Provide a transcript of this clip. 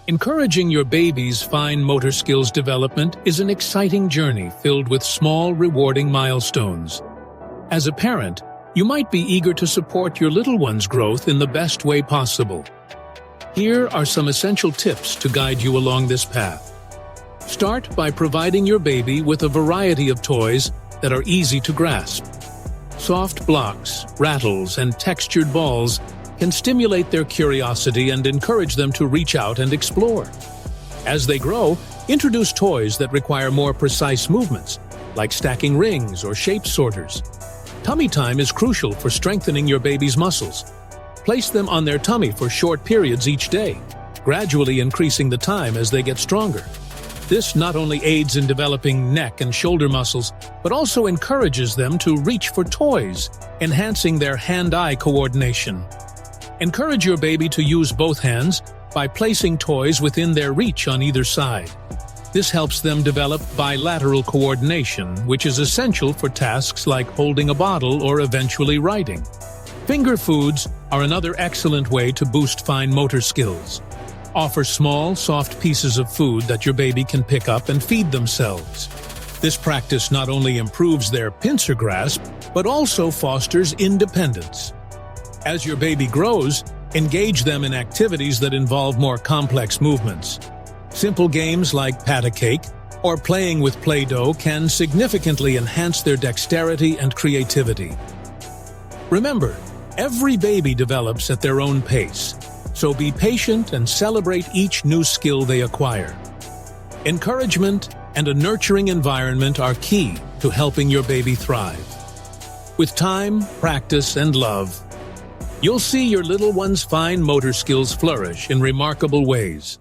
Encouraging your baby's fine motor skills development is an exciting journey filled with small, rewarding milestones. As a parent, you might be eager to support your little one's growth in the best way possible. Here are some essential tips to guide you along this path. Start by providing your baby with a variety of toys that are easy to grasp. Soft blocks, rattles, and textured balls can stimulate their curiosity and encourage them to reach out and explore. As they grow, introduce toys that require more precise movements, like stacking rings or shape sorters. Tummy time is crucial for strengthening your baby's muscles. Place them on their tummy for short periods each day, gradually increasing the time as they get stronger. This not only aids in developing neck and shoulder muscles, but also encourages them to reach for toys, enhancing their hand-eye coordination. Encourage your baby to use both hands by placing toys within their reach on either side. This helps them develop bilateral coordination, which is essential for tasks like holding a bottle or eventually writing. Finger foods are another excellent way to boost fine motor skills. Offer small, soft pieces of food that your baby can pick up and feed themselves. This practice not only improves their pincer grasp, but also fosters independence. As your baby grows, engage them in activities that involve more complex movements. Simple games like pat-a-cake or playing with Play-Doh can significantly enhance their dexterity and creativity. Remember, every baby develops at their own pace, so be patient and celebrate each new skill they acquire. Encouragement and a nurturing environment are key to helping your baby thrive. With time, practice, and love, you'll see your little one's fine motor skills flourish in remarkable ways.